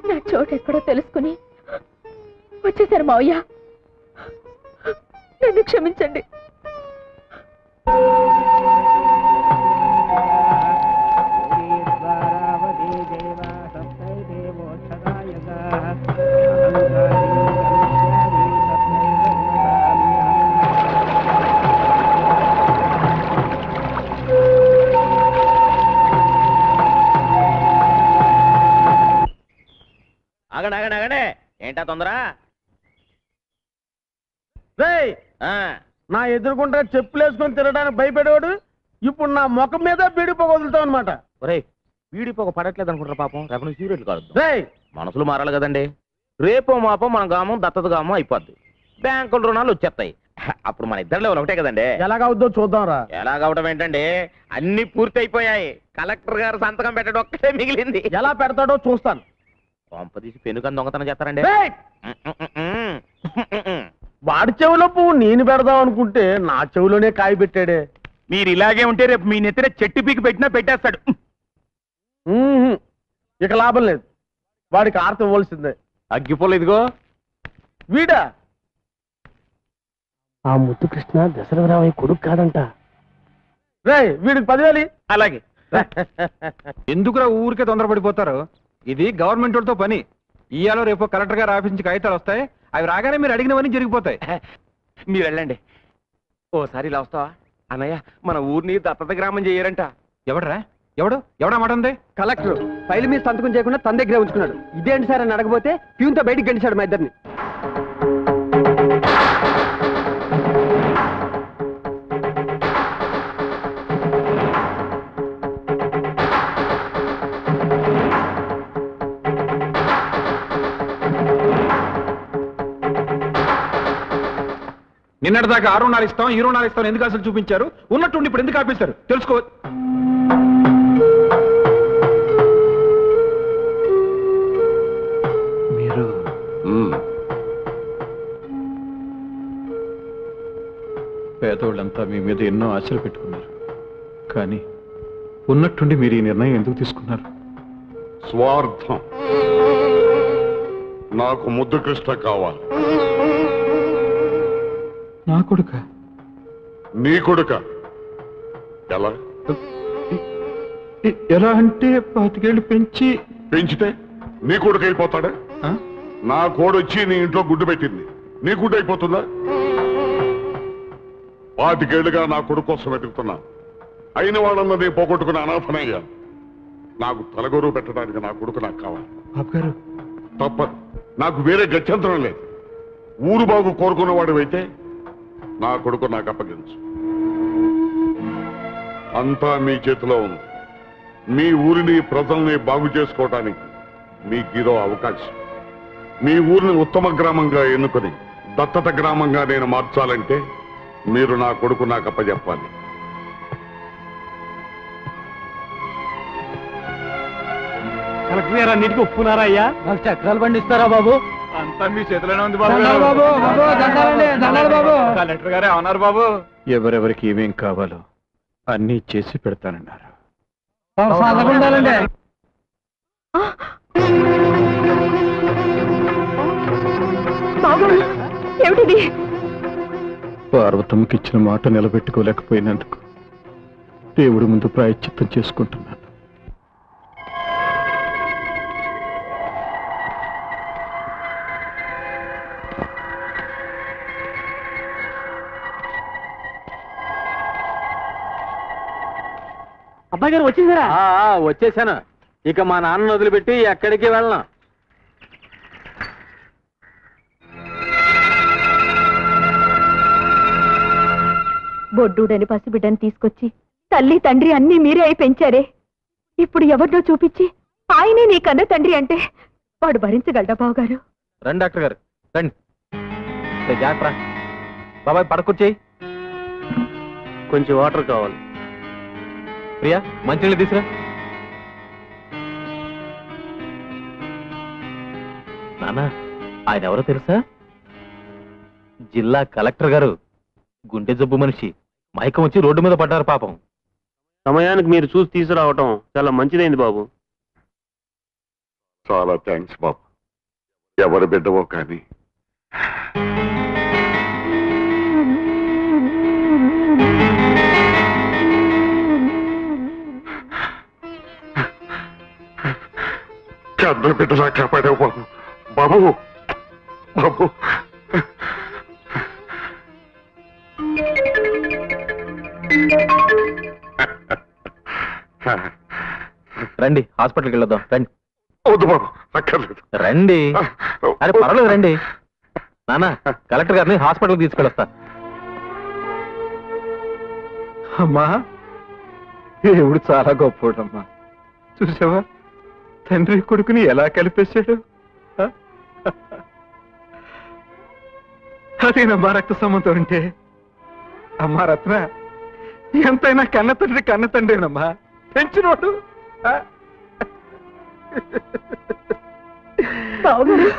నా చోటు ఎక్కడో తెలుసుకుని వచ్చేసారు మావయ్య. నన్ను క్షమించండి. ఆగండి ఆగండి ఆగండి, ఏంటా తొందర? నా ఎదురుకుంటా చెప్పులు వేసుకొని తిరగడానికి భయపడేవాడు ఇప్పుడు నా ముఖం మీద బీడిపోక వదులుతావు అనమాట. ఒరే, వీడిపోక పడట్లేదు అనుకుంటారు పాపం. రేపు సీరియట్లు కాదు, మనసులు మారాలి కదండి. రేపో మాపో మన గామం దత్తత గామం అయిపోద్ది, బ్యాంకుల రుణాలు వచ్చేస్తాయి. అప్పుడు మన ఇద్దరు లెవెల్ ఒకటే కదండి. ఎలాగవుద్దో చూద్దాం రా. ఎలాగవడం ఏంటండి, అన్ని పూర్తి అయిపోయాయి. కలెక్టర్ గారు సంతకం పెట్టడం ఒక్కటే మిగిలింది. ఎలా పెడతాడో చూస్తాను. కొంపదీసి పెనుకని దొంగతనం చేస్తారండి. వాడి చెవిలో పువ్వు నేను పెడదాం అనుకుంటే నా చెవిలోనే కాయ పెట్టాడే. మీరు ఇలాగే ఉంటే రేపు మీ నెత్తిన చెట్టు పీకి పెట్టినా పెట్టేస్తాడు. ఇక లాభం లేదు, వాడికి ఆర్త ఇవ్వాల్సిందే. అగ్గిపోలేదు ఇదిగో. వీడా ఆ ముద్దు కృష్ణ దశరథరామయ్య కొడుకు కాదంట. వీడికి 10,000. అలాగే. ఎందుకురా ఊరికే తొందరపడిపోతారు? ఇది గవర్నమెంట్ వాళ్ళతో పని. ఇయ్యాలో రేపు కలెక్టర్ గారు ఆఫీస్ నుంచి కాగితాలు వస్తాయి. అవి రాగానే మీరు అడిగినవన్నీ జరిగిపోతాయి. మీరు వెళ్ళండి. ఓసారి ఇలా వస్తావా? అన్నయ్య, మన ఊరిని దత్తత గ్రామం చేయరంట. ఎవడరా? ఎవడా మాట ఉంది? కలెక్టర్ ఫైల్ మీద సంతకం చేయకుండా తన దగ్గరే ఉంచుకున్నాడు. ఇదేంటి సార్ అని అడగబోతే ప్యూన్తో బయటికి గంటిశాడు మా ఇద్దరిని. నిన్నటిదాకా 6 రుణాలు ఇస్తాం, ఈ రుణాలు ఇస్తాం ఎందుకు అసలు చూపించారు? ఉన్నట్టుండి ఇప్పుడు ఎందుకు ఆపేశారు తెలుసుకో. మీరు పేదోళ్ళంతా మీ మీద ఎన్నో ఆశలు పెట్టుకున్నారు, కానీ ఉన్నట్టుండి మీరు ఈ నిర్ణయం ఎందుకు తీసుకున్నారు? స్వార్థం. నాకు ముద్దు కృష్ణ కావాలి. నా కొడుక? నీ కొడుక? ఎలా ఎలా అంటే 25 ఏళ్ళు పెంచితే నీ కొడుకు అయిపోతాడా? నా కోడొచ్చి నీ ఇంట్లో గుడ్డు పెట్టింది, నీ గుడ్డు అయిపోతుందా? 25 ఏళ్ళుగా నా కొడుకు కోసం వెతుకుతున్నా. అయిన వాళ్ళన్నది పోగొట్టుకుని అనాథనయ్యా. నాకు తలగొరువు పెట్టడానికి నా కొడుకు నాకు కావాలి. బాబుగారు తప్పదు, నాకు వేరే గత్యంతరం లేదు. ఊరు బాగు కోరుకున్నవాడు అయితే నా కొడుకు నాకు అప్పగించు. అంతా మీ చేతిలో ఉంది. మీ ఊరిని ప్రజల్ని బాగు చేసుకోవటానికి మీకు ఇదో అవకాశం. మీ ఊరిని ఉత్తమ గ్రామంగా ఎన్నుకొని దత్తత గ్రామంగా నేను మార్చాలంటే మీరు నా కొడుకు నాకు అప్పచెప్పాలి. కలెక్టర్ గారు అన్నిటికీ ఒప్పుకున్నారా అయ్యా? నాకు చక్రాలు పండిస్తారా బాబు? అంతా మీ చేతిలోనే ఉంది బాబు. కలెక్టర్ గారే అవునారు బాబు. ఎవరెవరికి ఏమేం కావాలో అన్నీ చేసి పెడతానన్నారు. ఏమిటిది? పార్వతమ్మకి ఇచ్చిన మాట నిలబెట్టుకోలేకపోయినందుకు దేవుడి ముందు ప్రాయశ్చిత్తం చేసుకుంటున్నాను. అబ్బాయి గారు వచ్చేసారా? వచ్చేసాను. ఇక మా నాన్న వదిలిపెట్టి ఎక్కడికి వెళ్ళను. బొడ్డూడని పసిబిడ్డని తీసుకొచ్చి తల్లి తండ్రి అన్నీ మీరే అయి పెంచారే. ఇప్పుడు ఎవరినో చూపించి ఆయనే నీ కన్న తండ్రి అంటే వాడు భరించగలడా బావగారు? రండి డాక్టర్ గారు రండి. జాగ్రత్త బాబాయ్, పడకొచ్చేయి. కొంచెం వాటర్ కావాలి. ప్రియా, మంచినీళ్ళు తీసురా. నానా, ఆయన ఎవరో తెలుసా? జిల్లా కలెక్టర్ గారు. గుండె జబ్బు మనిషి, మైకం వచ్చి రోడ్డు మీద పడ్డారు పాపం. సమయానికి మీరు చూసి తీసుకురావటం చాలా మంచిదైంది బాబు. చాలా థ్యాంక్స్ బాబు. ఎవరి బిడ్డవో కానీ కన్న బిడ్డలా కాపాడావు బాబు. బాబు బాబు రండి హాస్పిటల్కి వెళ్ళొద్దాం రండి. వద్దు బాబు, అక్కర్లేదు. రండి. అరే పర్వాలేదు రండి. నాన్న కలెక్టర్ గారిని హాస్పిటల్కి తీసుకెళ్ళొస్తా. అమ్మా దేవుడు చాలా గొప్పోడమ్మా. చూసావా తండ్రి కొడుకుని ఎలా కలిపేశాడు. అదేనమ్మా రక్త సంబంధం అంటే. అమ్మా రత్న, ఎంతైనా కన్న తండ్రేనమ్మా. పెంచినోడు. బావగారు